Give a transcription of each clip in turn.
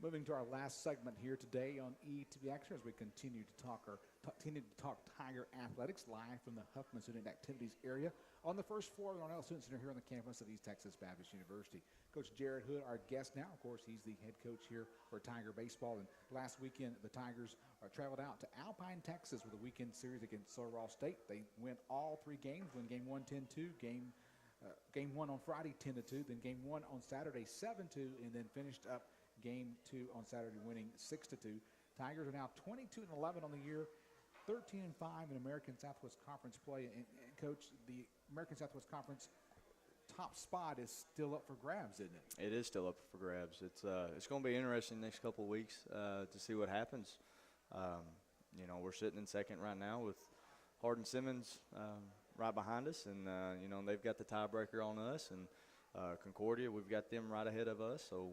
Moving to our last segment here today on ETBU Action as we continue to talk Tiger athletics live from the Huffman Student Activities area on the first floor of the Arnell Student Center here on the campus of East Texas Baptist University. Coach Jared Hood, our guest now. Of course, he's the head coach here for Tiger baseball. And last weekend, the Tigers traveled out to Alpine, Texas with a weekend series against Sullivan State. They win all three games, win game 1, 10-2, game 1 on Friday 10-2, then game 1 on Saturday 7-2, and then finished up game 2 on Saturday winning 6-2. Tigers are now 22-11 on the year, 13-5 in American Southwest Conference play. And Coach, the American Southwest Conference top spot is still up for grabs, isn't it? It is still up for grabs. It's going to be interesting next couple of weeks to see what happens. We're sitting in second right now with Hardin Simmons right behind us, and they've got the tiebreaker on us, and Concordia, we've got them right ahead of us. So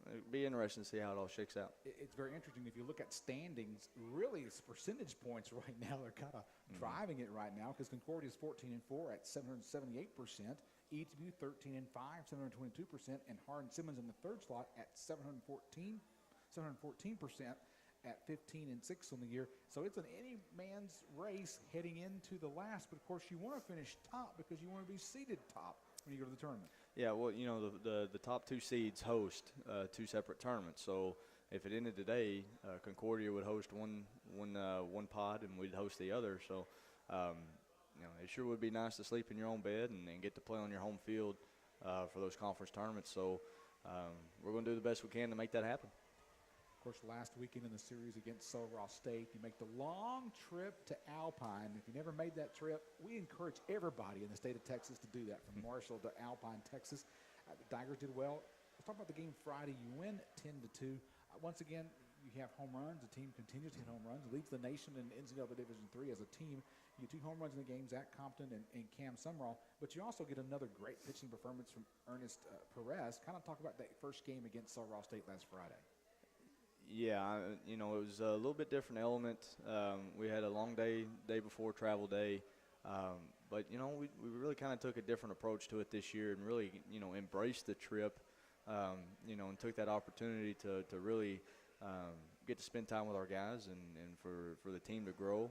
it'd be interesting to see how it all shakes out. It's very interesting. If you look at standings, really it's percentage points right now. They're kind of driving it right now because Concordia is 14-4 at 778%, ETBU 13-5, 722%, and Hardin Simmons in the third slot at 714% at 15-6 on the year. So it's an any man's race heading into the last. But of course, you want to finish top because you want to be seated top when you go to the tournament. Yeah, well, the top two seeds host two separate tournaments. So if it ended today, Concordia would host one pod and we'd host the other. So it sure would be nice to sleep in your own bed and get to play on your home field for those conference tournaments. So we're going to do the best we can to make that happen. Of course, last weekend in the series against Sullivan State, you make the long trip to Alpine. If you never made that trip, we encourage everybody in the state of Texas to do that, from Marshall to Alpine, Texas. The Tigers did well. Let's talk about the game Friday. You win 10-2. Once again, you have home runs. The team continues to hit home runs, leads the nation in NCAA Division III as a team. You get 2 home runs in the game, Zach Compton and Cam Summerall, but you also get another great pitching performance from Ernest Perez. Kind of talk about that first game against Sullivan State last Friday. Yeah, it was a little bit different element. We had a long day before travel day, but we really kind of took a different approach to it this year and really embraced the trip, and took that opportunity to really get to spend time with our guys and for the team to grow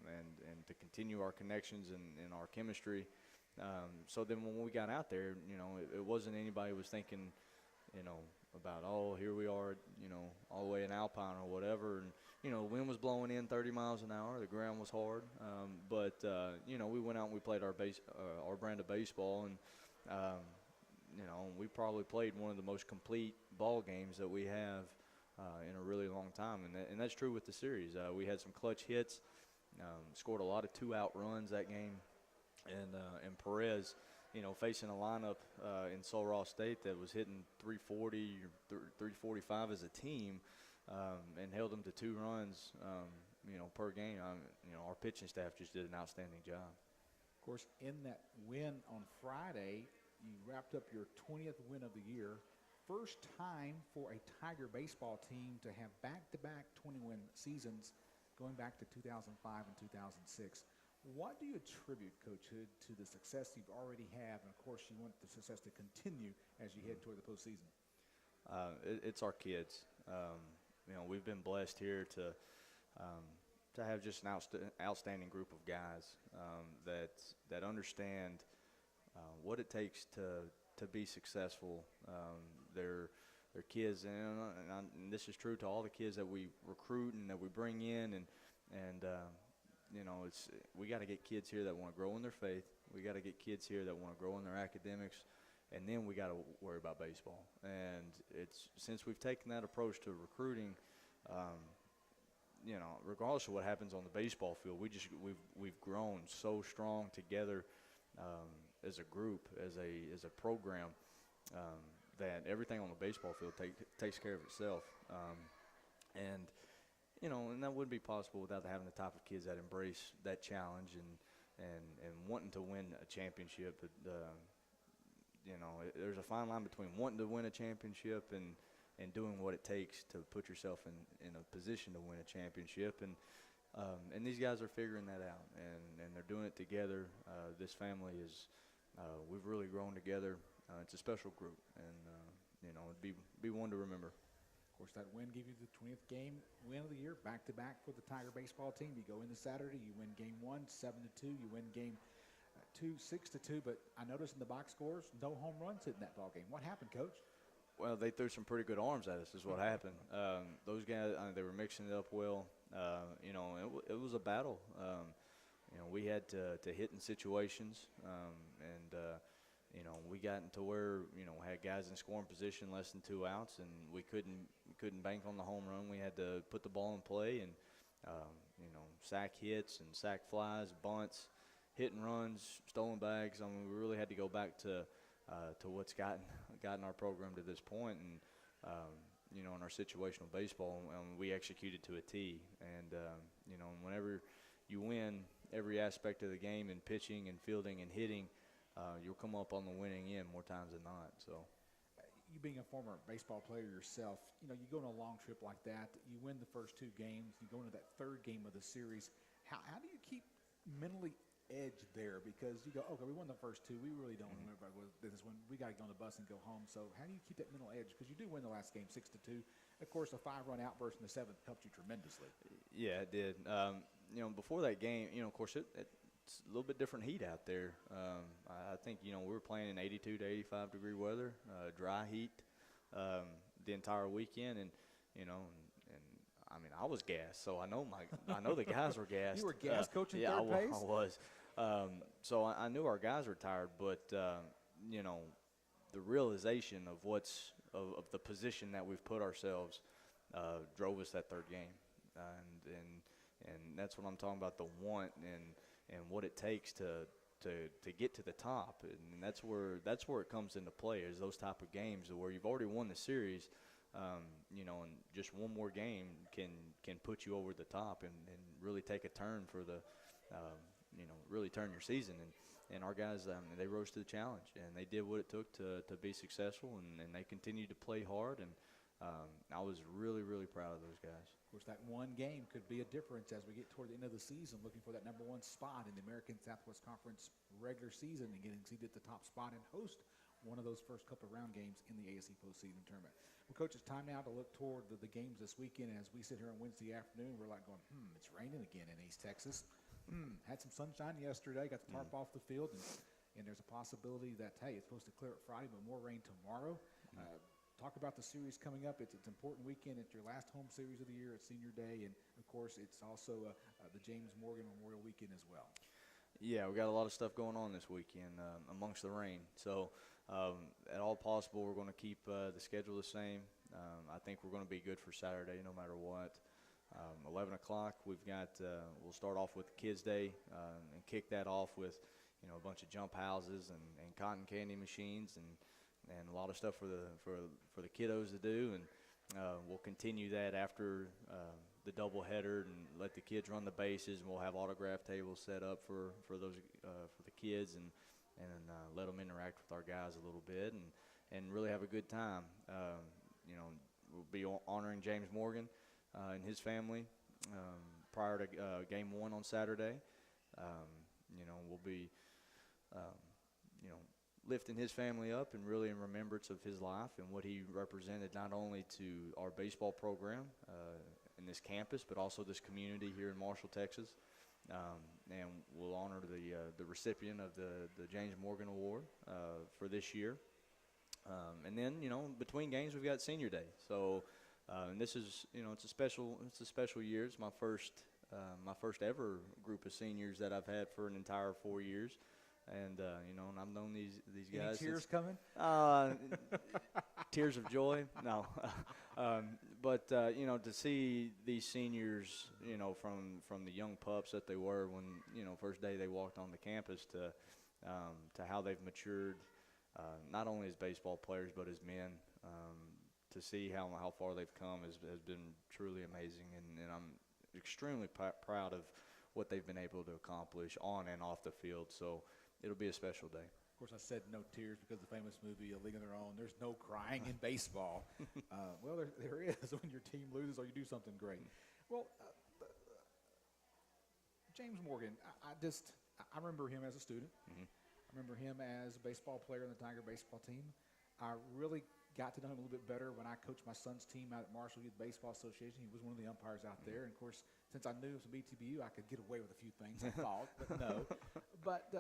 and to continue our connections and our chemistry. So then when we got out there, it wasn't anybody was thinking, about, here we are, all the way in Alpine or whatever. And, the wind was blowing in 30 miles an hour. The ground was hard. But we went out and we played our brand of baseball. And, we probably played one of the most complete ball games that we have in a really long time. And that's true with the series. We had some clutch hits, scored a lot of 2-out runs that game. And Perez, facing a lineup in Sullivan State that was hitting 340 or 345 as a team, and held them to 2 runs, per game. Our pitching staff just did an outstanding job. Of course, in that win on Friday, you wrapped up your 20th win of the year. First time for a Tiger baseball team to have back-to-back 20-win seasons going back to 2005 and 2006. What do you attribute, Coach Hood, to the success you've already had, and of course you want the success to continue as you head toward the postseason? It's our kids. We've been blessed here to have just an outstanding group of guys that understand what it takes to be successwe. They're kids, and this is true to all the kids that we recruit and that we bring in, and we got to get kids here that want to grow in their faith. We got to get kids here that want to grow in their academics, and then we got to worry about baseball. And since we've taken that approach to recruiting, regardless of what happens on the baseball field, we've grown so strong together as a group, as a program, that everything on the baseball field takes care of itself. And that wouldn't be possible without having the type of kids that embrace that challenge and wanting to win a championship. There's a fine line between wanting to win a championship and doing what it takes to put yourself in a position to win a championship. And these guys are figuring that out, and they're doing it together. This family we've really grown together. It's a special group, and it'd be be one to remember. Of course, that win gave you the 20th game win of the year, back-to-back for the Tiger baseball team. You go into Saturday, you win game 1, 7-2. You win game 2, 6-2. But I noticed in the box scores, no home runs hit in that ball game. What happened, Coach? Well, they threw some pretty good arms at us is what happened. Those guys, they were mixing it up well. You know, it was a battle. You know, we had to hit in situations, you know, we got into where, you know, had guys in scoring position less than 2 outs, and we couldn't bank on the home run. We had to put the ball in play and, you know, sack hits and sack flies, bunts, hit and runs, stolen bags. I mean, we really had to go back to what's gotten our program to this point, and you know, in our situational baseball, we executed to a T. And you know, whenever you win every aspect of the game in pitching and fielding and hitting, you'll come up on the winning end more times than not. So, you being a former baseball player yourself, you know, you go on a long trip like that, you win the first 2 games, you go into that 3rd game of the series. How do you keep mentally edge there? Because you go, okay, we won the first 2, we really don't remember this one, we got to get on the bus and go home. So how do you keep that mental edge? Because you do win the last game 6-2. Of course, a 5-run outburst in the 7th helped you tremendously. Yeah, it did. You know, before that game, you know, of course, it's a little bit different heat out there. I think, you know, we were playing in 82 to 85 degree weather, dry heat the entire weekend, and you know, and I mean, I was gassed, so I know the guys were gassed. You were gassed coaching yeah, third base? I was. So I knew our guys were tired, but you know, the realization of of the position that we've put ourselves drove us that 3rd game, and that's what I'm talking about, the want and what it takes to get to the top, and that's where it comes into play, is those type of games where you've already won the series, you know, and just one more game can put you over the top and really take a turn for the, you know, really turn your season. And our guys, they rose to the challenge, and they did what it took to be successful, and they continued to play hard, and I was really, really proud of those guys. Of course, that one game could be a difference as we get toward the end of the season, looking for that #1 spot in the American Southwest Conference regular season and getting seeded at the top spot and host one of those first couple of round games in the ASC postseason tournament. Well, Coach, it's time now to look toward the games this weekend. As we sit here on Wednesday afternoon, we're like going, it's raining again in East Texas. Had some sunshine yesterday, got the tarp off the field, and there's a possibility that, hey, it's supposed to clear up Friday, but more rain tomorrow. Talk about the series coming up. It's an important weekend. It's your last home series of the year. It's Senior Day, and, of course, it's also the James Morgan Memorial Weekend as well. Yeah, we got a lot of stuff going on this weekend amongst the rain. So, at all possible, we're going to keep the schedule the same. I think we're going to be good for Saturday no matter what. 11 o'clock, we've got we'll start off with Kids Day and kick that off with, you know, a bunch of jump houses and cotton candy machines and a lot of stuff for the kiddos to do, and we'll continue that after the doubleheader and let the kids run the bases, and we'll have autograph tables set up for those for the kids, and let them interact with our guys a little bit and really have a good time. You know, we'll be honoring James Morgan and his family prior to game 1 on Saturday. You know, we'll be you know, lifting his family up and really in remembrance of his life and what he represented not only to our baseball program in this campus, but also this community here in Marshall, Texas. And we'll honor the recipient of the James Morgan Award for this year. And then, you know, between games we've got Senior Day. So, and this is, you know, it's a special year. It's my first ever group of seniors that I've had for an entire 4 years. And, you know, and I've known these guys. Any tears coming? Tears of joy? No. But, you know, to see these seniors, you know, from the young pups that they were when, you know, first day they walked on the campus to how they've matured, not only as baseball players but as men, to see how far they've come has been truly amazing. And I'm extremely proud of what they've been able to accomplish on and off the field. So it'll be a special day. Of course, I said no tears because the famous movie A League of Their Own. There's no crying in baseball. Well, there is when your team loses or you do something great. Well, James Morgan, I remember him as a student. I remember him as a baseball player in the Tiger baseball team. I really got to know him a little bit better when I coached my son's team out at Marshall Youth Baseball Association. He was one of the umpires out there. And, of course, since I knew some ETBU, I could get away with a few things, I thought, but no. But,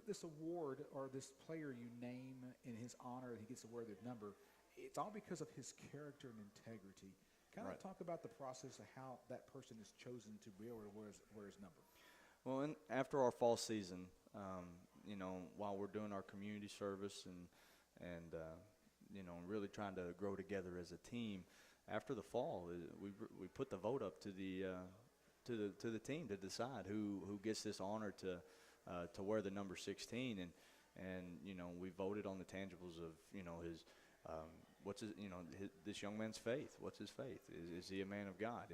this award or this player you name in his honor, he gets to wear their number, it's all because of his character and integrity. Kind of talk about the process of how that person is chosen to be able to wear his number. Well, after our fall season, while we're doing our community service and really trying to grow together as a team, after the fall, we put the vote up to the team to decide who gets this honor to wear the number 16, and we voted on the tangibles of his. This young man's faith. What's his faith? Is he a man of God?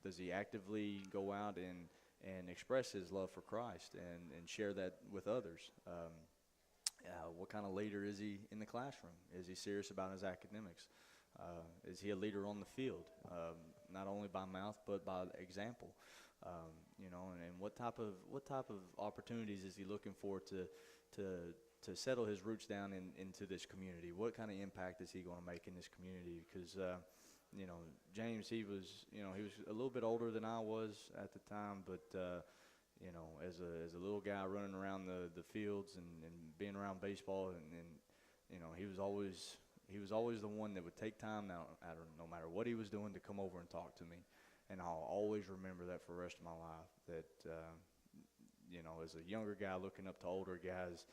Does he actively go out and express his love for Christ and share that with others? What kind of leader is he in the classroom? Is he serious about his academics? Is he a leader on the field, not only by mouth but by example? And what type of opportunities is he looking for to settle his roots down into this community? What kind of impact is he going to make in this community? Because James, he was a little bit older than I was at the time, but as a little guy running around the fields and being around baseball, and he was always the one that would take time now, no matter what he was doing, to come over and talk to me, and I'll always remember that for the rest of my life. That as a younger guy looking up to older guys,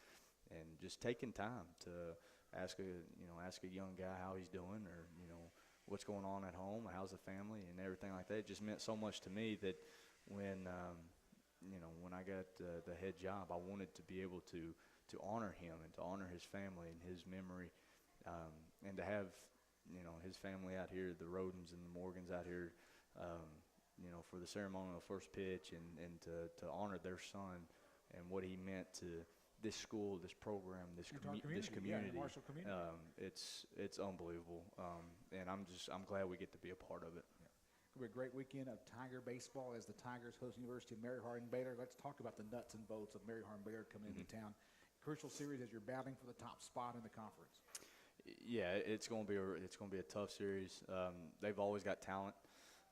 and just taking time to ask a young guy how he's doing, or what's going on at home, how's the family, and everything like that. It just meant so much to me that when I got the head job, I wanted to be able to honor him and to honor his family and his memory, and to have his family out here, the Rodens and the Morgans out here, for the ceremonial first pitch, and to honor their son and what he meant to this school, this program, this community. Yeah, Marshall community. It's unbelievable, and I'm glad we get to be a part of it. Yeah. It'll be a great weekend of Tiger baseball as the Tigers host University of Mary Hardin-Baylor. Let's talk about the nuts and bolts of Mary Hardin-Baylor coming into town. Crucial series as you're battling for the top spot in the conference. Yeah, it's going to be a tough series. They've always got talent,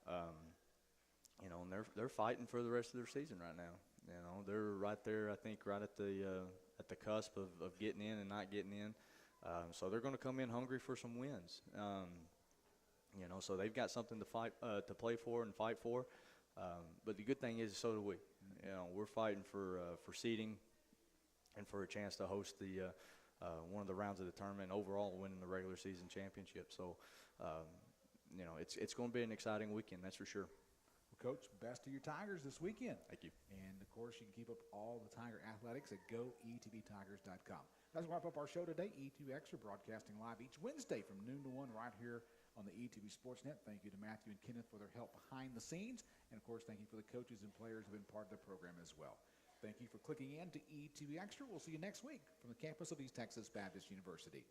and they're fighting for the rest of their season right now. They're right there, I think, right at the cusp of getting in and not getting in. So they're going to come in hungry for some wins. So they've got something to play for and fight for. But the good thing is, so do we. We're fighting for seeding and for a chance to host the one of the rounds of the tournament, and overall winning the regular season championship. So, it's going to be an exciting weekend, that's for sure. Well, Coach, best of your Tigers this weekend. Thank you. And, of course, you can keep up all the Tiger athletics at goetbtigers.com. That's wrap up our show today. ETB Extra broadcasting live each Wednesday from noon to 1 right here on the ETB Sportsnet. Thank you to Matthew and Kenneth for their help behind the scenes. And, of course, thank you for the coaches and players who have been part of the program as well. Thank you for clicking in to ETB Extra. We'll see you next week from the campus of East Texas Baptist University.